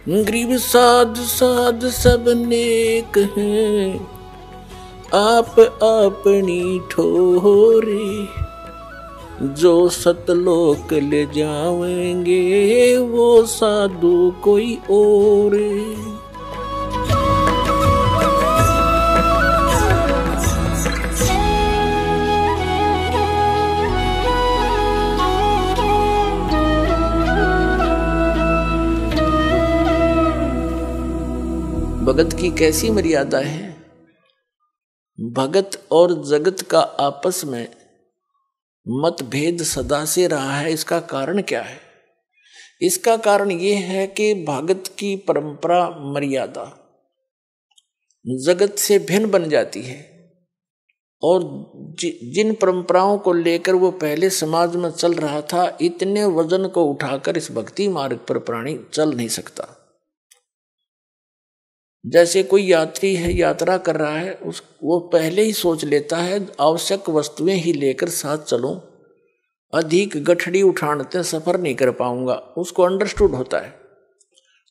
गरीब साध साध सब नेक हैं, आप अपनी ठोरे। जो सतलोक ले जाएंगे वो साधु कोई और। भगत की कैसी मर्यादा है। भगत और जगत का आपस में मतभेद सदा से रहा है। इसका कारण क्या है? इसका कारण यह है कि भगत की परंपरा मर्यादा जगत से भिन्न बन जाती है और जिन परंपराओं को लेकर वो पहले समाज में चल रहा था, इतने वजन को उठाकर इस भक्ति मार्ग पर प्राणी चल नहीं सकता। जैसे कोई यात्री है, यात्रा कर रहा है, वो पहले ही सोच लेता है आवश्यक वस्तुएं ही लेकर साथ चलूं, अधिक गठड़ी उठाने सफर नहीं कर पाऊंगा, उसको अंडरस्टूड होता है।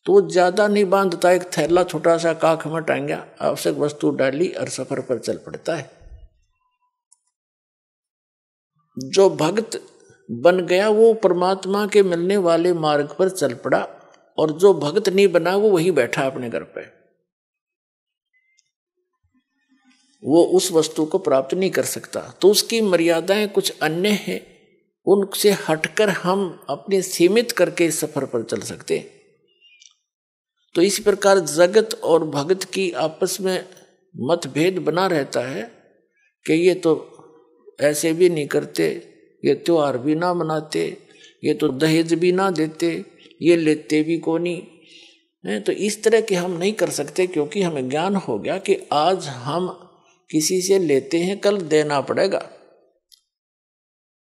तो वो ज्यादा नहीं बांधता, एक थैला छोटा सा काख में टांगा, आवश्यक वस्तु डाली और सफर पर चल पड़ता है। जो भक्त बन गया वो परमात्मा के मिलने वाले मार्ग पर चल पड़ा, और जो भक्त नहीं बना वो वही बैठा अपने घर पे, वो उस वस्तु को प्राप्त नहीं कर सकता। तो उसकी मर्यादाएं कुछ अन्य हैं, उनसे हटकर हम अपने सीमित करके इस सफर पर चल सकते। तो इस प्रकार जगत और भगत की आपस में मतभेद बना रहता है कि ये तो ऐसे भी नहीं करते, ये त्योहार भी ना मनाते, ये तो दहेज भी ना देते, ये लेते भी को नहीं। तो इस तरह के हम नहीं कर सकते, क्योंकि हमें ज्ञान हो गया कि आज हम किसी से लेते हैं, कल देना पड़ेगा।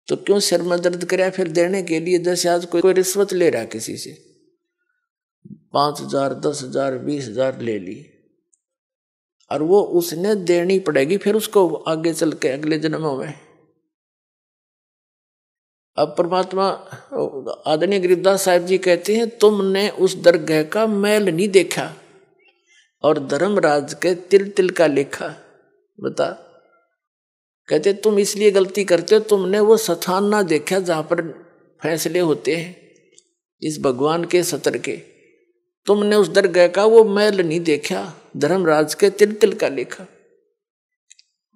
तो क्यों सिर में दर्द कराया फिर देने के लिए? जैसे आज कोई रिश्वत ले रहा है किसी से, 5,000 10,000 20,000 ले ली, और वो उसने देनी पड़ेगी फिर उसको आगे चल के अगले जन्मों में। अब परमात्मा आदरणीय गरीबदास साहिब जी कहते हैं, तुमने उस दरगाह का मैल नहीं देखा और धर्मराज के तिल तिल का लेखा। बता, कहते तुम इसलिए गलती करते हो, तुमने वो स्थान ना देखा जहां पर फैसले होते हैं इस भगवान के सत्र के। तुमने उस दरगाह का वो मैल नहीं देखा, धर्मराज के तिल तिल का लेखा।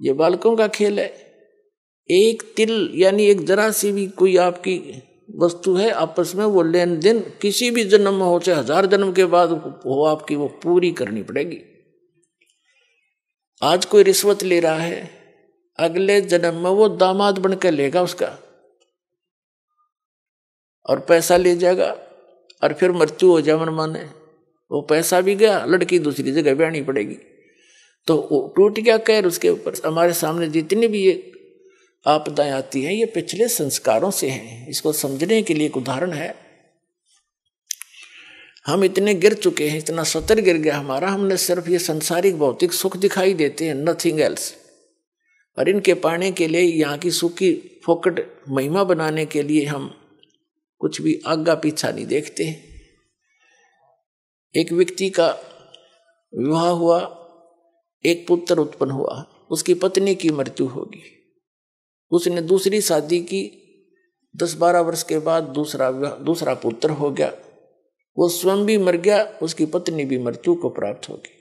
ये बालकों का खेल है। एक तिल यानी एक जरा सी भी कोई आपकी वस्तु है, आपस में वो लेन देन किसी भी जन्म में हो, चाहे 1000 जन्म के बाद हो, आपकी वो पूरी करनी पड़ेगी। आज कोई रिश्वत ले रहा है, अगले जन्म में वो दामाद बनकर लेगा उसका और पैसा ले जाएगा, और फिर मृत्यु हो जाए मन माने, वो पैसा भी गया, लड़की दूसरी जगह ब्याहनी पड़ेगी। तो टूट गया कहर उसके ऊपर। हमारे सामने जितनी भी ये आपदाएं आती हैं, ये पिछले संस्कारों से हैं। इसको समझने के लिए एक उदाहरण है। हम इतने गिर चुके हैं, इतना सतर गिर गया हमारा, हमने सिर्फ ये संसारिक भौतिक सुख दिखाई देते हैं, नथिंग एल्स। और इनके पाने के लिए, यहाँ की सुख की फोकट महिमा बनाने के लिए हम कुछ भी आगा पीछा नहीं देखते। एक व्यक्ति का विवाह हुआ, एक पुत्र उत्पन्न हुआ, उसकी पत्नी की मृत्यु होगी, उसने दूसरी शादी की, 10-12 वर्ष के बाद दूसरा पुत्र हो गया, वो स्वयं भी मर गया, उसकी पत्नी भी मृत्यु को प्राप्त होगी।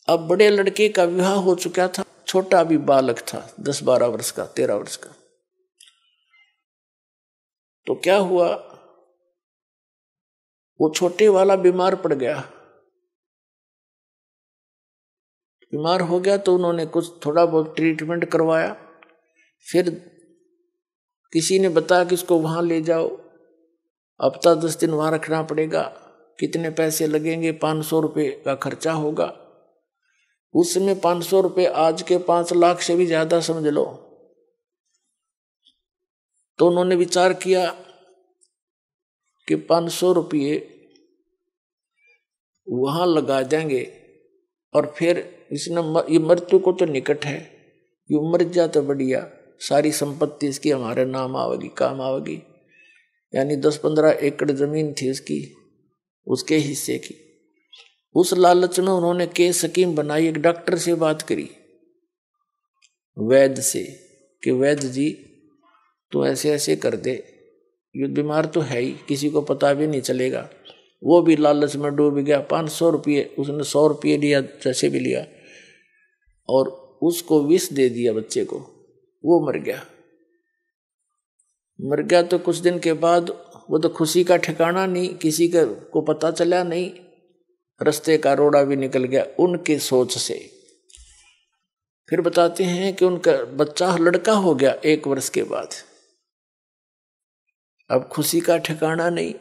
अब बड़े लड़के का विवाह हो चुका था, छोटा भी बालक था, 10-12 वर्ष का, 13 वर्ष का। तो क्या हुआ, वो छोटे वाला बीमार पड़ गया। बीमार हो गया तो उन्होंने कुछ थोड़ा बहुत ट्रीटमेंट करवाया, फिर किसी ने बताया कि इसको वहां ले जाओ, हफ्ता 10 दिन वहां रखना पड़ेगा, कितने पैसे लगेंगे, 500 रुपये का खर्चा होगा। उस समय 500 रुपये आज के 5 लाख से भी ज्यादा समझ लो। तो उन्होंने विचार किया कि 500 रुपये वहां लगा देंगे, और फिर इसने ये मृत्यु को तो निकट है, ये मर जा तो बढ़िया, सारी संपत्ति इसकी हमारे नाम आवेगी, काम आवेगी। यानी 10-15 एकड़ जमीन थी इसकी, उसके हिस्से की। उस लालच में उन्होंने केस स्कीम बनाई, एक डॉक्टर से बात करी, वैद्य से, कि वैद्य जी तू ऐसे ऐसे कर दे, ये बीमार तो है ही, किसी को पता भी नहीं चलेगा। वो भी लालच में डूब गया। 500 रुपये, उसने 100 रुपये लिया, जैसे भी लिया, और उसको विष दे दिया बच्चे को, वो मर गया। मर गया तो कुछ दिन के बाद वो तो खुशी का ठिकाना नहीं, किसी को पता चला नहीं, रास्ते का रोड़ा भी निकल गया उनके सोच से। फिर बताते हैं कि उनका बच्चा लड़का हो गया 1 वर्ष के बाद। अब खुशी का ठिकाना नहीं,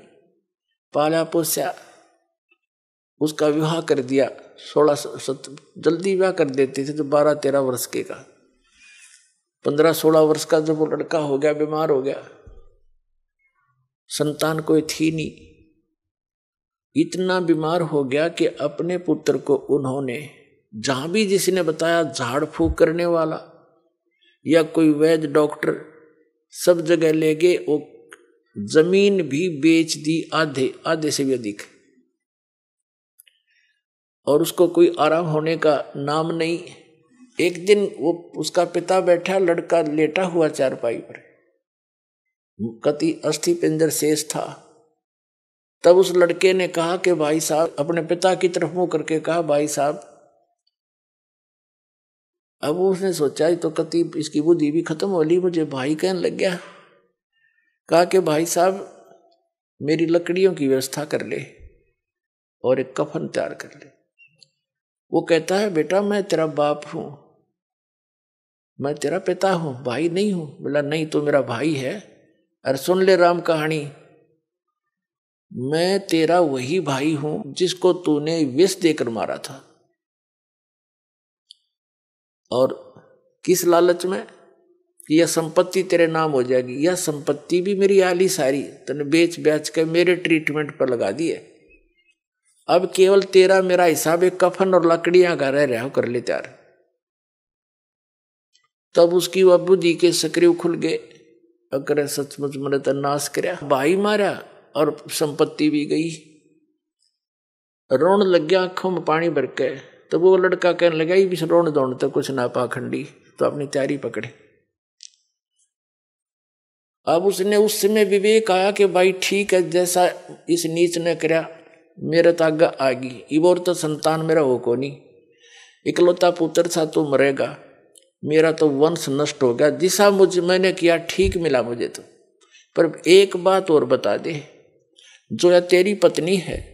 पाला पोसा, उसका विवाह कर दिया। 16 जल्दी विवाह कर देते थे तो 12-13 वर्ष के का, 15-16 वर्ष का जब वो लड़का हो गया, बीमार हो गया, संतान कोई थी नहीं, इतना बीमार हो गया कि अपने पुत्र को उन्होंने, जहां भी जिसने बताया झाड़ फूक करने वाला या कोई वैद्य डॉक्टर, सब जगह ले गए, वो जमीन भी बेच दी, आधे से भी अधिक, और उसको कोई आराम होने का नाम नहीं। एक दिन वो उसका पिता बैठा, लड़का लेटा हुआ चारपाई पर, कति अस्थि पिंजर शेष था। तब उस लड़के ने कहा कि भाई साहब, अपने पिता की तरफ मुंह करके कहा, भाई साहब। अब उसने सोचा तो कति इसकी बुद्धि भी खत्म हो ली, मुझे भाई कहने लग गया। कहा कि भाई साहब मेरी लकड़ियों की व्यवस्था कर ले और एक कफन तैयार कर ले। वो कहता है बेटा मैं तेरा बाप हूं, मैं तेरा पिता हूं, भाई नहीं हूं। बोला नहीं तो मेरा भाई है। अरे सुन ले राम कहानी, मैं तेरा वही भाई हूं जिसको तूने विष देकर मारा था। और किस लालच में कि यह संपत्ति तेरे नाम हो जाएगी, यह संपत्ति भी मेरी आली सारी तूने बेच बेच के मेरे ट्रीटमेंट पर लगा दी है। अब केवल तेरा मेरा हिसाब एक कफन और लकड़ियां का रह रहा कर ले तैयार। तब उसकी वह बुद्धि के सक्रिय खुल गए, अगर सचमुच मैंने तो नाश करया, भाई मारा और संपत्ति भी गई। रोन लग गया आंखों में पानी भर के। तो वो लड़का कहने लगा ये भी रोन दौड़ तो कुछ ना पाखंडी, तो अपनी तैयारी पकड़े। अब उसने उस समय विवेक आया कि भाई ठीक है, जैसा इस नीच ने करया मेरे तो आगे आगी, इबोर तो संतान मेरा हो को नहीं, इकलौता पुत्र था तो मरेगा, मेरा तो वंश नष्ट हो गया। जिसा मुझे मैंने किया ठीक मिला मुझे तो। पर एक बात और बता दे, जो या तेरी पत्नी है,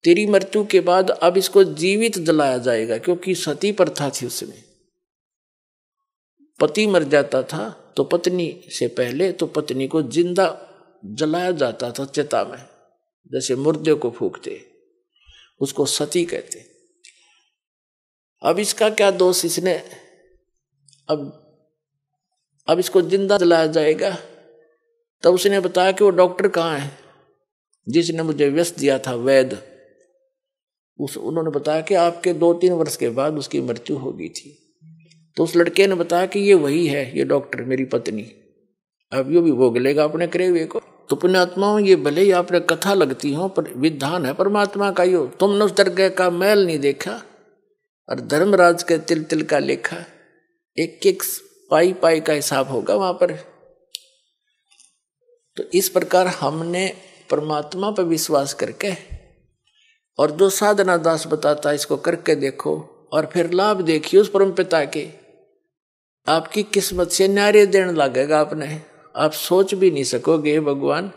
तेरी मृत्यु के बाद अब इसको जीवित जलाया जाएगा, क्योंकि सती प्रथा थी उसमें। पति मर जाता था तो पत्नी से पहले तो पत्नी को जिंदा जलाया जाता था चिता में, जैसे मुर्दे को फूकते, उसको सती कहते। अब इसका क्या दोष, इसने अब इसको जिंदा जलाया जाएगा। तब उसने बताया कि वो डॉक्टर कहाँ है जिसने मुझे विष दिया था, वैद्य। उन्होंने बताया कि आपके 2-3 वर्ष के बाद उसकी मृत्यु हो गई थी। तो उस लड़के ने बताया कि ये वही है, ये डॉक्टर मेरी पत्नी, अब यो भी भोग लेगा अपने करे हुए को। तो पुण्यात्माओं, ये भले ही आपने कथा लगती हो, पर विधान है परमात्मा का। यो तुमने उस दरगाह का मैल नहीं देखा और धर्मराज के तिल तिल का लेखा, एक एक पाई पाई का हिसाब होगा वहां पर। तो इस प्रकार हमने परमात्मा पर विश्वास करके, और जो साधना दास बताता है इसको करके देखो, और फिर लाभ देखिए उस परम पिता के। आपकी किस्मत से न्यारे देने लगेगा आपने, आप सोच भी नहीं सकोगे भगवान,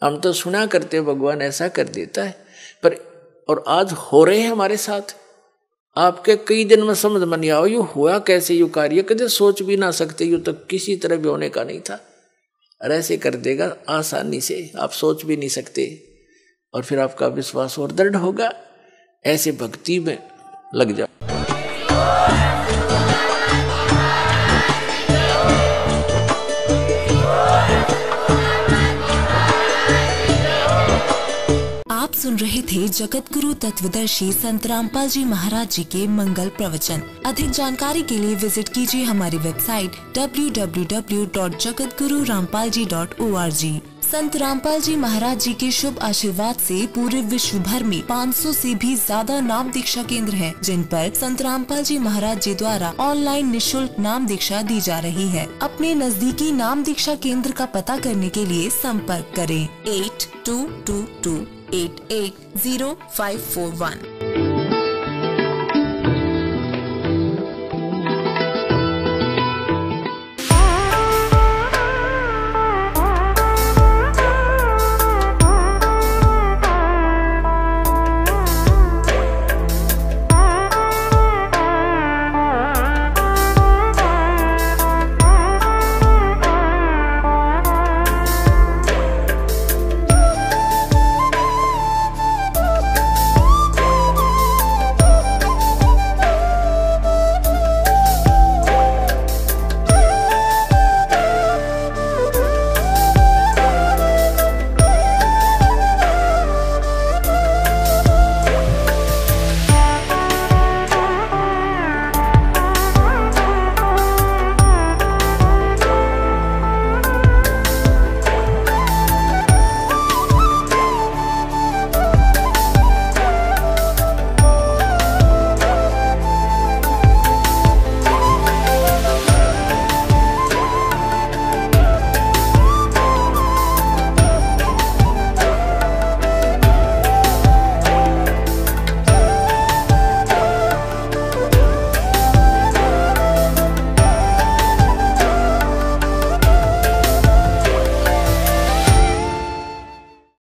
हम तो सुना करते भगवान ऐसा कर देता है, पर और आज हो रहे हैं हमारे साथ। आपके कई दिन में समझ में नहीं आओ यू हुआ कैसे, यू कार्य कदे सोच भी ना सकते, यू तो किसी तरह भी होने का नहीं था, और ऐसे कर देगा आसानी से, आप सोच भी नहीं सकते। और फिर आपका विश्वास और दृढ़ होगा, ऐसे भक्ति में लग जाओ। आप सुन रहे थे जगत गुरु तत्वदर्शी संत रामपाल जी महाराज जी के मंगल प्रवचन। अधिक जानकारी के लिए विजिट कीजिए हमारी वेबसाइट www.jagatgururampalji.org। संत रामपाल जी महाराज जी के शुभ आशीर्वाद से पूरे विश्व भर में 500 से भी ज्यादा नाम दीक्षा केंद्र हैं, जिन पर संत रामपाल जी महाराज जी द्वारा ऑनलाइन निशुल्क नाम दीक्षा दी जा रही है। अपने नजदीकी नाम दीक्षा केंद्र का पता करने के लिए संपर्क करें 8222880541।